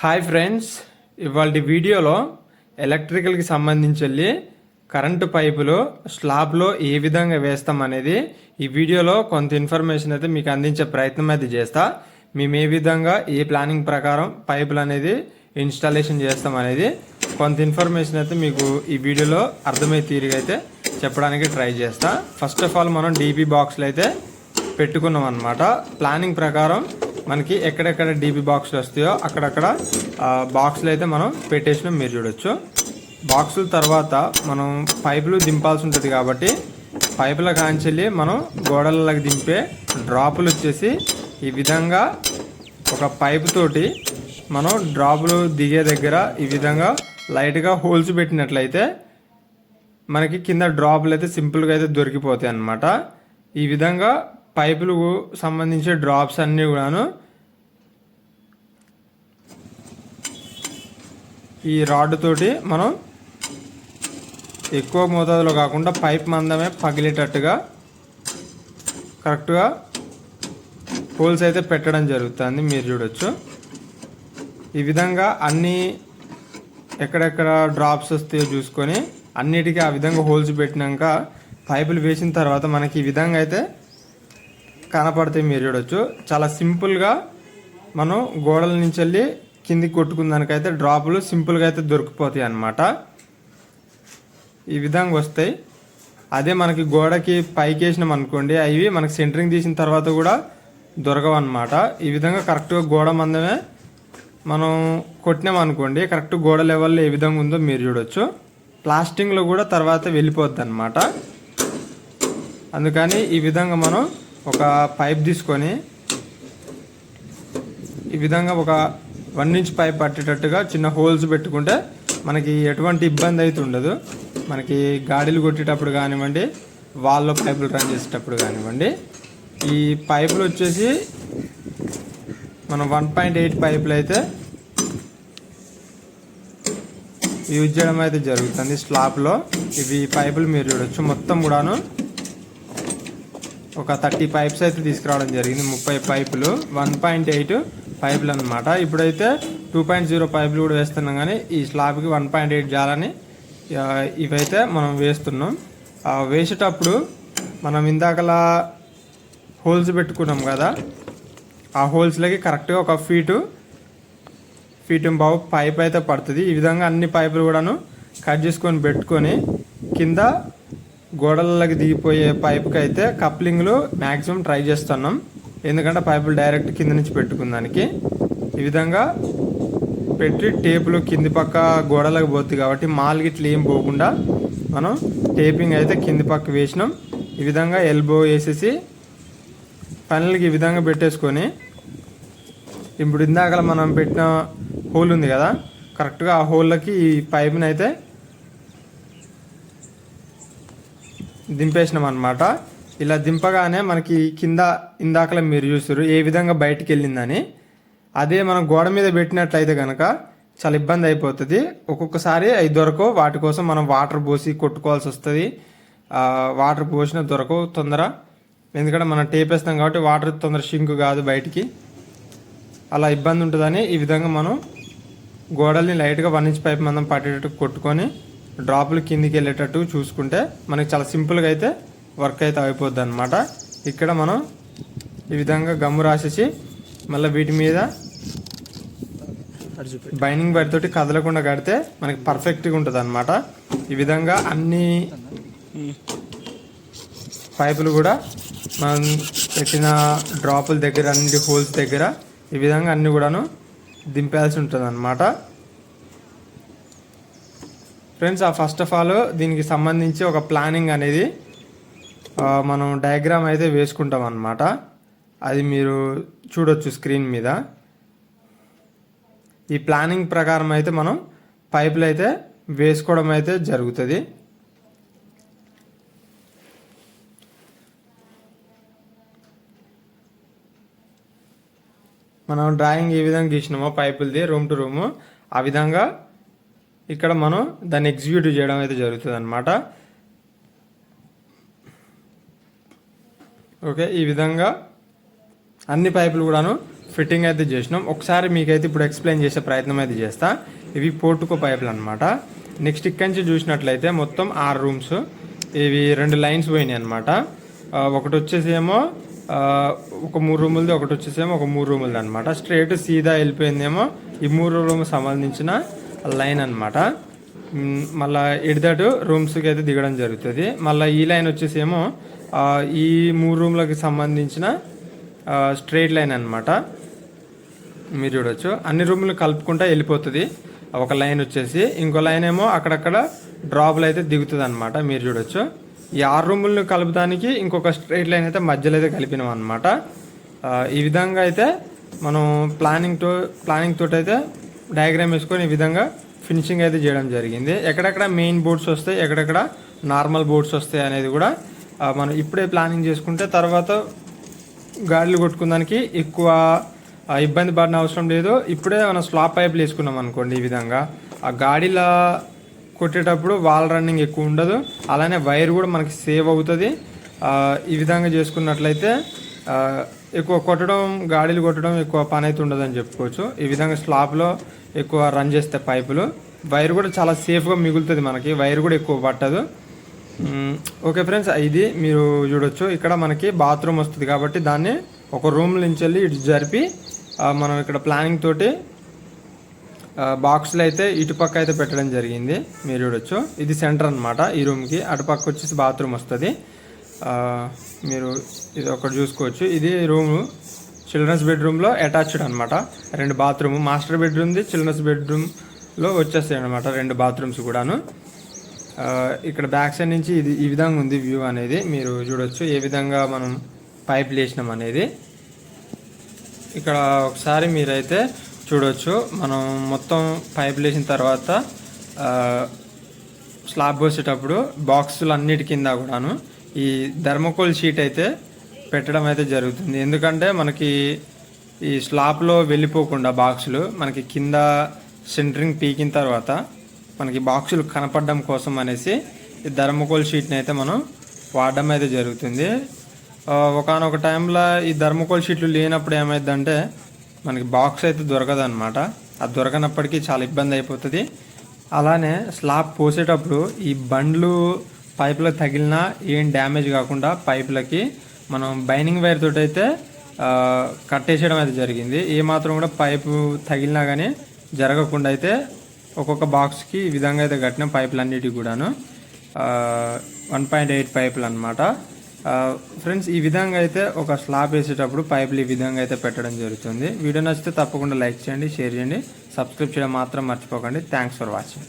Hi friends, ఇవాళ వీడియోలో ఎలక్ట్రికల్కి సంబంధించి కరెంటు పైపులు స్లాబ్లో ఏ విధంగా వేస్తాం అనేది ఈ వీడియోలో కొంత ఇన్ఫర్మేషన్ అయితే మీకు అందించే ప్రయత్నం అయితే చేస్తా. మేము ఏ విధంగా ఏ ప్లానింగ్ ప్రకారం పైపులు అనేది ఇన్స్టాలేషన్ చేస్తాం అనేది కొంత ఇన్ఫర్మేషన్ అయితే మీకు ఈ వీడియోలో అర్థమయ్యే తీరుగా అయితే చెప్పడానికి ట్రై చేస్తా. ఫస్ట్ ఆఫ్ ఆల్ మనం డీపీ బాక్స్లు అయితే పెట్టుకున్నాం అన్నమాట. ప్లానింగ్ ప్రకారం మనకి ఎక్కడెక్కడ డీపీ బాక్సులు వస్తాయో అక్కడక్కడ బాక్సులు అయితే మనం పెట్టేసినాం. మీరు చూడొచ్చు. బాక్సుల తర్వాత మనం పైపులు దింపాల్సి ఉంటుంది కాబట్టి పైపుల కాంచెల్లి మనం గోడలకి దింపే డ్రాపులు వచ్చేసి ఈ విధంగా ఒక పైపు తోటి మనం డ్రాపులు దిగే దగ్గర ఈ విధంగా లైట్గా హోల్స్ పెట్టినట్లయితే మనకి కింద డ్రాపులు అయితే సింపుల్గా అయితే దొరికిపోతాయి అన్నమాట. ఈ విధంగా పైపులకు సంబంధించిన డ్రాప్స్ అన్నీ కూడాను ఈ రాడ్ తోటి మనం ఎక్కువ మోతాదులో కాకుండా పైప్ మందమే పగిలేటట్టుగా కరెక్ట్గా హోల్స్ అయితే పెట్టడం జరుగుతుంది. మీరు చూడొచ్చు. ఈ విధంగా అన్నీ ఎక్కడెక్కడ డ్రాప్స్ వస్తాయో చూసుకొని అన్నిటికీ ఆ విధంగా హోల్స్ పెట్టినాక పైపులు వేసిన తర్వాత మనకి ఈ విధంగా అయితే కనపడతాయి. మీరు చూడొచ్చు. చాలా సింపుల్గా మనం గోడల నుంచి వెళ్ళి కిందికి కొట్టుకున్నానికైతే డ్రాపులు సింపుల్గా అయితే దొరికిపోతాయి అన్నమాట. ఈ విధంగా వస్తాయి. అదే మనకి గోడకి పైకి వేసినాం అనుకోండి, అవి మనకి సెంటరింగ్ తీసిన తర్వాత కూడా దొరకవు అన్నమాట. ఈ విధంగా కరెక్ట్గా గోడ మందమే మనం కొట్టినాం అనుకోండి, కరెక్ట్ గోడ లెవెల్లో ఏ విధంగా ఉందో మీరు చూడొచ్చు. ప్లాస్టింగ్లో కూడా తర్వాత వెళ్ళిపోద్ది అన్నమాట. అందుకని ఈ విధంగా మనం ఒక పైప్ తీసుకొని ఈ విధంగా ఒక 1 ఇంచ్ పైప్ పట్టేటట్టుగా చిన్న హోల్స్ పెట్టుకుంటే మనకి ఎటువంటి ఇబ్బంది అయితే ఉండదు. మనకి గాడీలు కొట్టేటప్పుడు కానివ్వండి, వాల్లో పైపులు రన్ చేసేటప్పుడు కానివ్వండి. ఈ పైపులు వచ్చేసి మనం 1.8 పైపులు అయితే యూజ్ చేయడం అయితే జరుగుతుంది స్లాబ్లో. ఇవి పైపులు మీరు చూడొచ్చు. మొత్తం కూడాను ఒక 30 పైప్స్ అయితే తీసుకురావడం జరిగింది. 30 పైపులు 1.8 పైపులు అనమాట. ఇప్పుడైతే 2.0 పైపులు కూడా వేస్తున్నాం, కానీ ఈ స్లాబ్కి 1.8 జాలని ఇవైతే మనం వేస్తున్నాం. వేసేటప్పుడు మనం ఇందాకలా హోల్స్ పెట్టుకున్నాం కదా, ఆ హోల్స్లకి కరెక్ట్గా ఒక ఫీటు బావు పైప్ అయితే పడుతుంది. ఈ విధంగా అన్ని పైపులు కూడాను కట్ చేసుకొని పెట్టుకొని కింద గోడలకి దిగిపోయే పైప్కి అయితే కప్లింగ్లు మ్యాక్సిమం ట్రై చేస్తున్నాం. ఎందుకంటే పైపులు డైరెక్ట్ కింద నుంచి పెట్టుకున్నానికి ఈ విధంగా పెట్టి టేపులు కింది పక్క గోడలకు పోతుంది కాబట్టి మాల్ గిట్లు ఏం పోకుండా మనం టేపింగ్ అయితే కింది పక్క వేసినాం. ఈ విధంగా ఎల్బో వేసేసి పనులకి ఈ విధంగా పెట్టేసుకొని ఇప్పుడు ఇందాక మనం పెట్టిన హోల్ ఉంది కదా, కరెక్ట్గా ఆ హోల్లోకి ఈ పైప్ని అయితే దింపేసినాం అన్నమాట. ఇలా దింపగానే మనకి కింద ఇందాకలా మీరు చూస్తారు ఏ విధంగా బయటికి వెళ్ళిందని. అదే మనం గోడ మీద పెట్టినట్లయితే కనుక చాలా ఇబ్బంది అయిపోతుంది. ఒక్కొక్కసారి అవి దొరకవు. వాటి కోసం మనం వాటర్ పోసి కొట్టుకోవాల్సి వస్తుంది. వాటర్ పోసిన దొరకవు తొందర, ఎందుకంటే మనం టేప్ వేస్తాం కాబట్టి వాటర్ తొందర షింక్ కాదు బయటికి. అలా ఇబ్బంది ఉంటుందని ఈ విధంగా మనం గోడల్ని లైట్గా 1 ఇంచ్ పైప్ మందం పట్టేటట్టు కొట్టుకొని డ్రాపులు కిందికి వెళ్ళేటట్టు చూసుకుంటే మనకి చాలా సింపుల్గా అయితే వర్క్ అయితే అయిపోద్ది అనమాట. ఇక్కడ మనం ఈ విధంగా గమ్ము రాసేసి మళ్ళీ వీటి మీద బైండింగ్ బయట తోటి కదలకుండా కడితే మనకి పర్ఫెక్ట్గా ఉంటుంది అనమాట. ఈ విధంగా అన్ని పైపులు కూడా మనం పెట్టిన డ్రాపుల దగ్గర అన్ని హోల్స్ దగ్గర ఈ విధంగా అన్ని కూడాను దింపాల్సి ఉంటుంది అనమాట. ఫ్రెండ్స్, ఫస్ట్ ఆఫ్ ఆల్ దీనికి సంబంధించి ఒక ప్లానింగ్ అనేది మనం డయాగ్రామ్ అయితే వేసుకుంటాం అన్నమాట. అది మీరు చూడొచ్చు స్క్రీన్ మీద. ఈ ప్లానింగ్ ప్రకారం అయితే మనం పైపులు అయితే వేసుకోవడం అయితే జరుగుతుంది. మనం డ్రాయింగ్ ఏ విధంగా గీసినామో పైపులది రూమ్ టు రూము, ఆ విధంగా ఇక్కడ మనం దాన్ని ఎగ్జిక్యూట్ చేయడం అయితే జరుగుతుంది అన్నమాట. ఓకే, ఈ విధంగా అన్ని పైపులు కూడాను ఫిట్టింగ్ అయితే చేసినాం. ఒకసారి మీకైతే ఇప్పుడు ఎక్స్ప్లెయిన్ చేసే ప్రయత్నం అయితే చేస్తా. ఇవి పోర్టుకో పైపులు అనమాట. నెక్స్ట్ ఇక్కడి నుంచి చూసినట్లయితే మొత్తం 6 రూమ్స్, ఇవి 2 లైన్స్ పోయినాయి అనమాట. ఒకటి వచ్చేసి ఏమో ఒక 3 రూములది, ఒకటి వచ్చేసేమో ఒక 3 రూములది అనమాట. స్ట్రైట్ సీదా వెళ్ళిపోయిందేమో ఈ 3 రూమ్ సంబంధించిన లైన్ అనమాట. మళ్ళీ ఎడిదటు రూమ్స్కి అయితే దిగడం జరుగుతుంది. మళ్ళీ ఈ లైన్ వచ్చేసేమో ఈ 3 రూమ్లకి సంబంధించిన స్ట్రైట్ లైన్ అనమాట. మీరు చూడొచ్చు అన్ని రూములు కలుపుకుంటా వెళ్ళిపోతుంది ఒక లైన్ వచ్చేసి. ఇంకో లైన్ ఏమో అక్కడక్కడ డ్రాప్లు అయితే దిగుతుంది అనమాట. మీరు చూడొచ్చు ఈ 6 రూములను కలుపుదానికి ఇంకొక స్ట్రైట్ లైన్ అయితే మధ్యలో అయితే కలిపినాం అనమాట. ఈ విధంగా అయితే మనం ప్లానింగ్ తోటి అయితే డయాగ్రామ్ వేసుకొని ఈ విధంగా ఫినిషింగ్ అయితే చేయడం జరిగింది. ఎక్కడెక్కడ మెయిన్ బోర్డ్స్ వస్తాయి, ఎక్కడెక్కడ నార్మల్ బోర్డ్స్ వస్తాయి అనేది కూడా మనం ఇప్పుడే ప్లానింగ్ చేసుకుంటే తర్వాత గాడులు కొట్టుకోవడానికి ఎక్కువ ఇబ్బంది పడిన అవసరం లేదు. ఇప్పుడే మనం స్లాబ్ పైపులు వేసుకున్నాం అనుకోండి, ఈ విధంగా ఆ గాడిలా కొట్టేటప్పుడు వాల్ రన్నింగ్ ఎక్కువ ఉండదు, అలానే వైర్ కూడా మనకి సేవ్ అవుతుంది. ఈ విధంగా చేసుకున్నట్లయితే ఎక్కువ గాడీలు కొట్టడం ఎక్కువ పని అయితే ఉండదని చెప్పుకోవచ్చు. ఈ విధంగా స్లాబ్లో ఎక్కువ రన్ చేస్తే పైపులు వైర్ కూడా చాలా సేఫ్గా మిగులుతుంది, మనకి వైర్ కూడా ఎక్కువ పట్టదు. ఓకే ఫ్రెండ్స్, ఇది మీరు చూడొచ్చు. ఇక్కడ మనకి బాత్రూమ్ వస్తుంది కాబట్టి దాన్ని ఒక రూమ్ నుంచి వెళ్ళి ఇటు జరిపి మనం ఇక్కడ ప్లానింగ్ తోటి బాక్స్లో అయితే ఇటుపక్క అయితే పెట్టడం జరిగింది. మీరు చూడొచ్చు ఇది సెంటర్ అనమాట. ఈ రూమ్కి అటుపక్క వచ్చేసి బాత్రూమ్ వస్తుంది. మీరు ఇది ఒకటి చూసుకోవచ్చు. ఇది రూము చిల్డ్రన్స్ బెడ్రూమ్లో అటాచ్డ్ అనమాట. 2 బాత్రూమ్, మాస్టర్ బెడ్రూమ్ది చిల్డ్రన్స్ బెడ్రూమ్లో వచ్చేస్తాయి అనమాట 2 బాత్రూమ్స్ కూడాను. ఇక్కడ బ్యాక్ సైడ్ నుంచి ఇది ఈ విధంగా ఉంది వ్యూ అనేది. మీరు చూడొచ్చు ఏ విధంగా మనం పైపులు వేసినాం అనేది. ఇక్కడ ఒకసారి మీరైతే చూడొచ్చు. మనం మొత్తం పైపులు వేసిన తర్వాత స్లాబ్ పోసేటప్పుడు బాక్సులు అన్నిటి కింద కూడాను ఈ థర్మోకోల్ షీట్ అయితే పెట్టడం అయితే జరుగుతుంది. ఎందుకంటే మనకి ఈ స్లాబ్లో వెళ్ళిపోకుండా బాక్సులు మనకి కింద సెంటరింగ్ పీకిన తర్వాత మనకి బాక్సులు కనపడడం కోసం అనేసి ఈ థర్మోకోల్ షీట్ని అయితే మనం వాడడం అయితే జరుగుతుంది. ఒకనొక టైంలో ఈ థర్మోకోల్ షీట్లు లేనప్పుడు ఏమైందంటే మనకి బాక్స్ అయితే దొరకదు అనమాట. అది దొరకనప్పటికీ చాలా ఇబ్బంది అయిపోతుంది. అలానే స్లాబ్ పోసేటప్పుడు ఈ బండ్లు పైపులకు తగిలినా ఏం డ్యామేజ్ కాకుండా పైపులకి మనం బైనింగ్ వైర్ తోటి అయితే కట్టేసేయడం అయితే జరిగింది. ఏమాత్రం కూడా పైపు తగిలినా కానీ జరగకుండా అయితే ఒక్కొక్క బాక్స్కి ఈ విధంగా అయితే కట్టిన పైపులన్నిటికి కూడాను 1.8 పైపులు అనమాట. ఫ్రెండ్స్, ఈ విధంగా అయితే ఒక స్లాబ్ వేసేటప్పుడు పైపులు ఈ విధంగా అయితే పెట్టడం జరుగుతుంది. వీడియో నచ్చితే తప్పకుండా లైక్ చేయండి, షేర్ చేయండి, సబ్స్క్రైబ్ చేయడం మాత్రం మర్చిపోకండి. Thanks for watching.